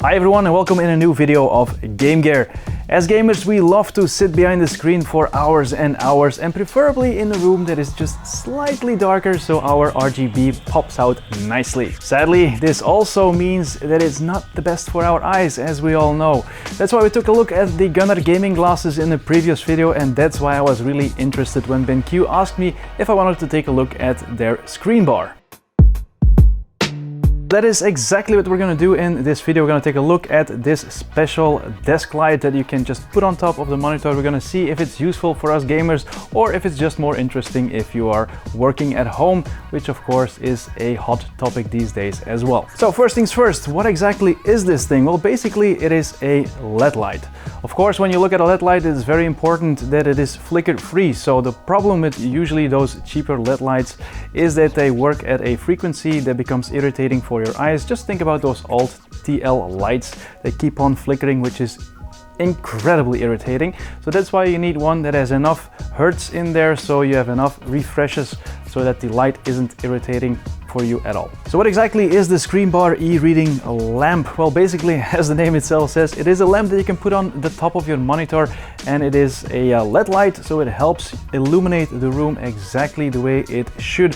Hi everyone and welcome in a new video of Game Gear. As gamers we love to sit behind the screen for hours and hours and preferably in a room that is just slightly darker so our RGB pops out nicely. Sadly, this also means that it's not the best for our eyes, as we all know. That's why we took a look at the Gunnar gaming glasses in the previous video, and that's why I was really interested when BenQ asked me if I wanted to take a look at their Screenbar. That is exactly what we're going to do in this video. We're going to take a look at this special desk light that you can just put on top of the monitor. We're going to see if it's useful for us gamers or if it's just more interesting if you are working at home, which of course is a hot topic these days as well. So first things first, what exactly is this thing? Well, basically it is a LED light. Of course, when you look at a LED light, it's very important that it is flicker free. So the problem with usually those cheaper LED lights is that they work at a frequency that becomes irritating for your eyes. Just think about those old TL lights. They keep on flickering, which is incredibly irritating. So that's why you need one that has enough hertz in there so you have enough refreshes so that the light isn't irritating for you at all. So what exactly is the Screenbar e-reading lamp? Well, basically, as the name itself says, it is a lamp that you can put on the top of your monitor, and it is a LED light, so it helps illuminate the room exactly the way it should.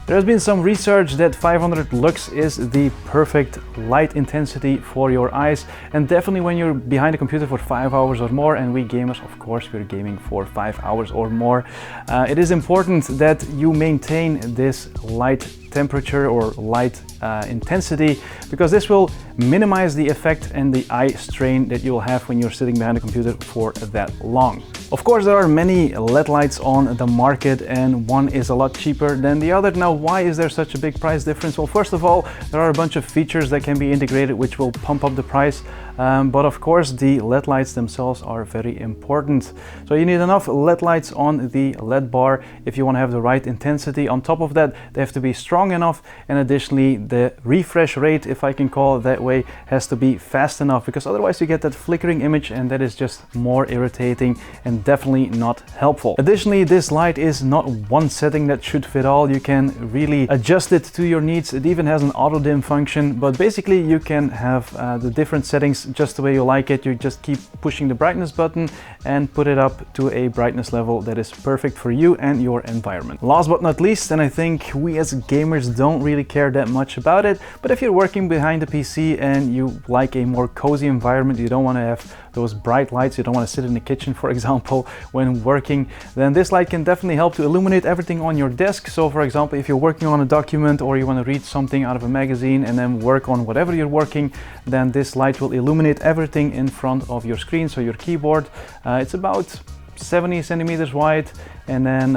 There has been some research that 500 lux is the perfect light intensity for your eyes, and definitely when you're behind a computer for 5 hours or more, and we gamers, of course, we're gaming for 5 hours or more, it is important that you maintain this light temperature or light intensity, because this will minimize the effect and the eye strain that you'll have when you're sitting behind a computer for that long. Of course, there are many LED lights on the market and one is a lot cheaper than the other. Now, why is there such a big price difference? Well, first of all, there are a bunch of features that can be integrated which will pump up the price. But of course, the LED lights themselves are very important. So you need enough LED lights on the LED bar if you want to have the right intensity. On top of that, they have to be strong enough, and additionally, the refresh rate, if I can call it that way, has to be fast enough, because otherwise you get that flickering image and that is just more irritating and definitely not helpful. Additionally, this light is not one setting that should fit all. You can really adjust it to your needs. It even has an auto dim function, but basically you can have the different settings just the way you like it. You just keep pushing the brightness button and put it up to a brightness level that is perfect for you and your environment. Last but not least, and I think we as gamers don't really care that much about it, but if you're working behind a PC and you like a more cozy environment, you don't want to have those bright lights, you don't want to sit in the kitchen, for example, when working, then this light can definitely help to illuminate everything on your desk. So for example, if you're working on a document or you want to read something out of a magazine and then work on whatever you're working, then this light will illuminate everything in front of your screen. So your keyboard, it's about 70 centimeters wide and then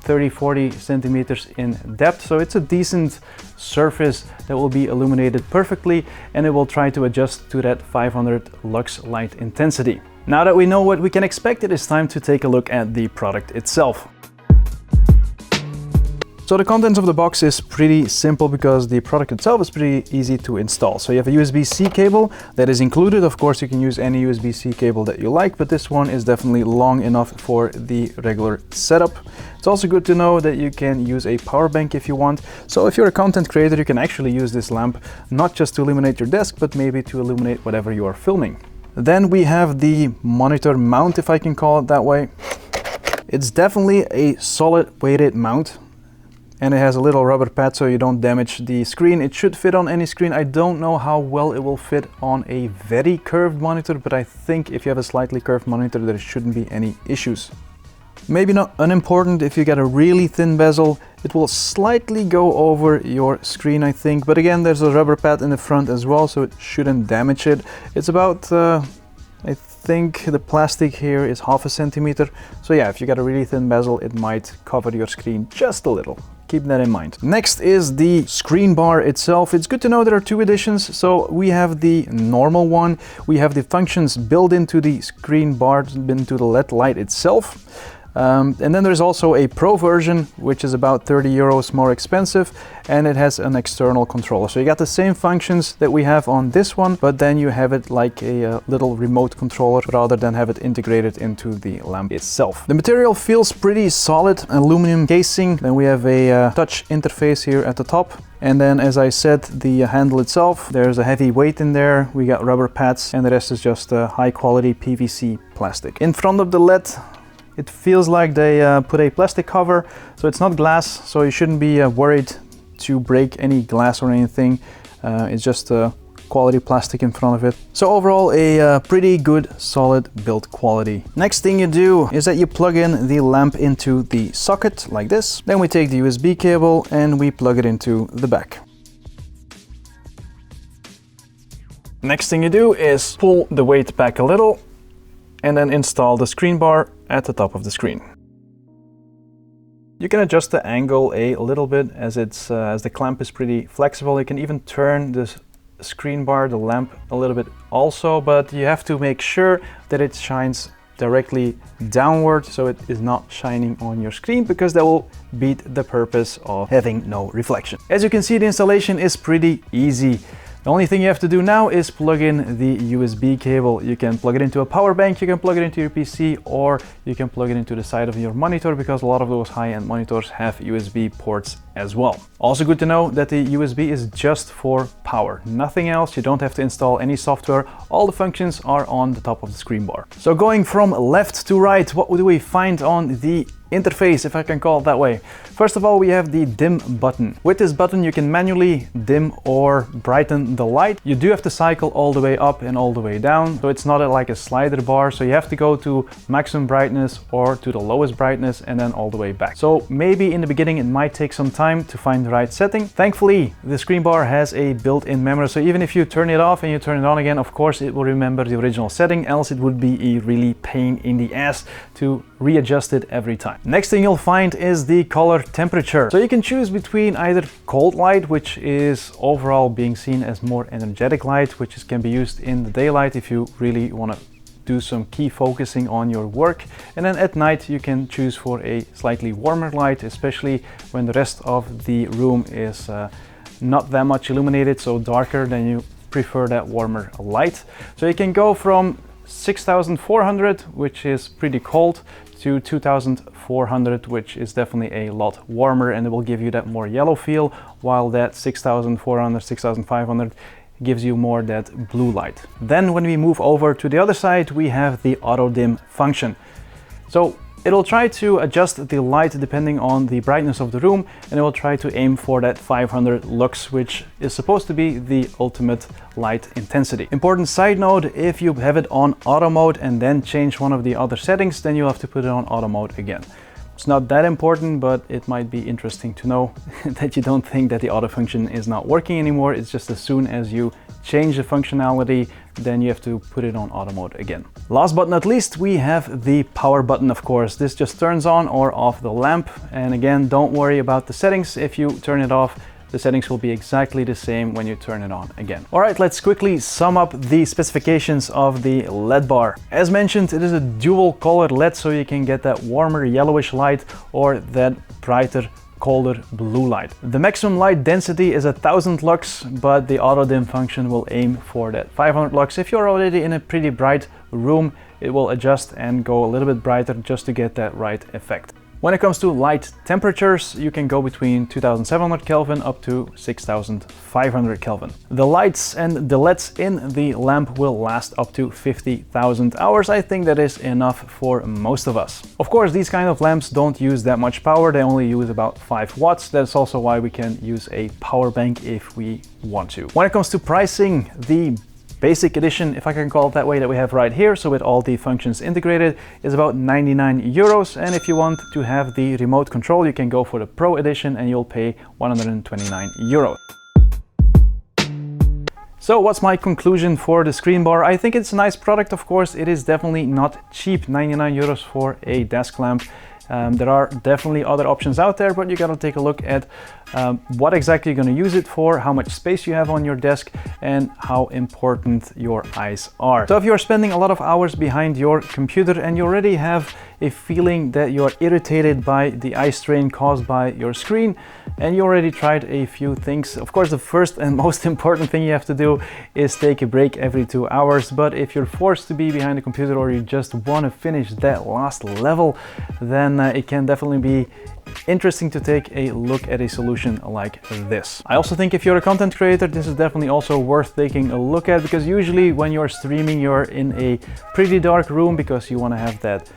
30-40 centimeters in depth. So it's a decent surface that will be illuminated perfectly, and it will try to adjust to that 500 lux light intensity. Now that we know what we can expect, it is time to take a look at the product itself. So the contents of the box is pretty simple because the product itself is pretty easy to install. So you have a USB-C cable that is included. Of course, you can use any USB-C cable that you like, but this one is definitely long enough for the regular setup. It's also good to know that you can use a power bank if you want. So if you're a content creator, you can actually use this lamp not just to illuminate your desk, but maybe to illuminate whatever you are filming. Then we have the monitor mount, if I can call it that way. It's definitely a solid weighted mount, and it has a little rubber pad so you don't damage the screen. It should fit on any screen. I don't know how well it will fit on a very curved monitor, but I think if you have a slightly curved monitor, there shouldn't be any issues. Maybe not unimportant, if you get a really thin bezel, it will slightly go over your screen, I think. But again, there's a rubber pad in the front as well, so it shouldn't damage it. It's about, I think the plastic here is 0.5 centimeter. So yeah, if you got a really thin bezel, it might cover your screen just a little. Keep that in mind. Next is the Screenbar itself. It's good to know there are two editions. So we have the normal one. We have the functions built into the Screenbar, into the LED light itself. And then there's also a Pro version, which is about 30 euros more expensive, and it has an external controller. So you got the same functions that we have on this one, but then you have it like a little remote controller rather than have it integrated into the lamp itself. The material feels pretty solid, aluminum casing. Then we have a touch interface here at the top. And then, as I said, the handle itself, there's a heavy weight in there. We got rubber pads, and the rest is just high quality PVC plastic. In front of the LED, it feels like they put a plastic cover, so it's not glass, so you shouldn't be worried to break any glass or anything. It's just quality plastic in front of it. So overall, a pretty good solid build quality. Next thing you do is that you plug in the lamp into the socket like this. Then we take the USB cable and we plug it into the back. Next thing you do is pull the weight back a little and then install the screen bar at the top of the screen. You can adjust the angle a little bit as the clamp is pretty flexible. You can even turn this screen bar, the lamp, a little bit also, but you have to make sure that it shines directly downward so it is not shining on your screen, because that will beat the purpose of having no reflection. As you can see, the installation is pretty easy. The only thing you have to do now is plug in the USB cable. You can plug it into a power bank, you can plug it into your PC, or you can plug it into the side of your monitor, because a lot of those high-end monitors have USB ports as well. Also good to know that the USB is just for power, nothing else. You don't have to install any software. All the functions are on the top of the screen bar. So going from left to right, what do we find on the interface, if I can call it that way? First of all, we have the dim button. With this button you can manually dim or brighten the light. You do have to cycle all the way up and all the way down, so it's not like a slider bar, so you have to go to maximum brightness or to the lowest brightness and then all the way back. So maybe in the beginning it might take some time to find the right setting. Thankfully, the screen bar has a built-in memory, so even if you turn it off and you turn it on again, of course it will remember the original setting, else it would be a really pain in the ass to readjust it every time. Next thing you'll find is the color temperature. So you can choose between either cold light, which is overall being seen as more energetic light, which can be used in the daylight if you really want to do some key focusing on your work. And then at night you can choose for a slightly warmer light, especially when the rest of the room is not that much illuminated, so darker, then you prefer that warmer light. So you can go from 6400, which is pretty cold, to 2400, which is definitely a lot warmer, and it will give you that more yellow feel, while that 6400, 6500 gives you more that blue light. Then when we move over to the other side, we have the auto dim function. So it'll try to adjust the light depending on the brightness of the room, and it will try to aim for that 500 lux, which is supposed to be the ultimate light intensity. Important side note, if you have it on auto mode and then change one of the other settings, then you'll have to put it on auto mode again. It's not that important, but it might be interesting to know that you don't think that the auto function is not working anymore. It's just as soon as you change the functionality, then you have to put it on auto mode again. Last but not least, we have the power button, of course. This just turns on or off the lamp. And again, don't worry about the settings. If you turn it off, the settings will be exactly the same when you turn it on again. All right, let's quickly sum up the specifications of the LED bar. As mentioned, it is a dual color LED, so you can get that warmer yellowish light or that brighter colder blue light. The maximum light density is 1000 lux, but the auto dim function will aim for that 500 lux. If you're already in a pretty bright room, it will adjust and go a little bit brighter just to get that right effect. When it comes to light temperatures, you can go between 2700 Kelvin up to 6500 Kelvin. The lights and the LEDs in the lamp will last up to 50,000 hours. I think that is enough for most of us. Of course, these kind of lamps don't use that much power. They only use about 5 watts. That's also why we can use a power bank if we want to. When it comes to pricing, the basic edition, if I can call it that way, that we have right here, so with all the functions integrated, is about 99 euros. And if you want to have the remote control, you can go for the Pro edition and you'll pay 129 euros. So what's my conclusion for the screen bar? I think it's a nice product, of course. It is definitely not cheap, 99 euros for a desk lamp. There are definitely other options out there, but you gotta take a look at what exactly you're gonna use it for, how much space you have on your desk, and how important your eyes are. So if you're spending a lot of hours behind your computer and you already have a feeling that you're irritated by the eye strain caused by your screen, and you already tried a few things, of course the first and most important thing you have to do is take a break every 2 hours. But if you're forced to be behind the computer or you just want to finish that last level, then it can definitely be interesting to take a look at a solution like this. I also think if you're a content creator, this is definitely also worth taking a look at, because usually when you're streaming, you're in a pretty dark room because you want to have that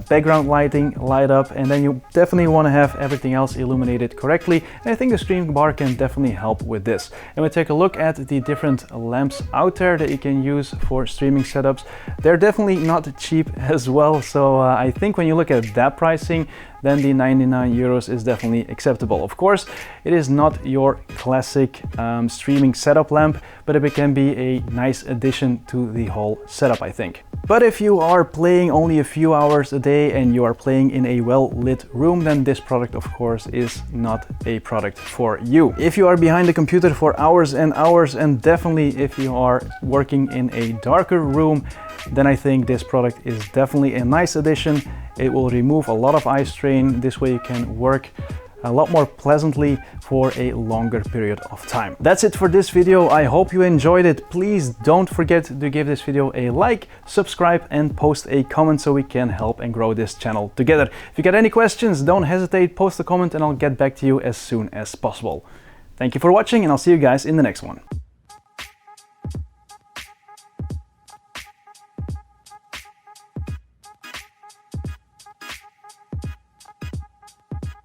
background lighting light up, and then you definitely want to have everything else illuminated correctly. And I think the Screenbar can definitely help with this. And we take a look at the different lamps out there that you can use for streaming setups. They're definitely not cheap as well, so I think when you look at that pricing, then the 99 euros is definitely acceptable. Of course, it is not your classic streaming setup lamp, but it can be a nice addition to the whole setup, I think. But if you are playing only a few hours a day and you are playing in a well-lit room, then this product, of course, is not a product for you. If you are behind the computer for hours and hours, and definitely if you are working in a darker room, then I think this product is definitely a nice addition. It will remove a lot of eye strain. This way you can work a lot more pleasantly for a longer period of time. That's it for this video. I hope you enjoyed it. Please don't forget to give this video a like, subscribe, and post a comment so we can help and grow this channel together. If you got any questions, don't hesitate, post a comment and I'll get back to you as soon as possible. Thank you for watching, and I'll see you guys in the next one.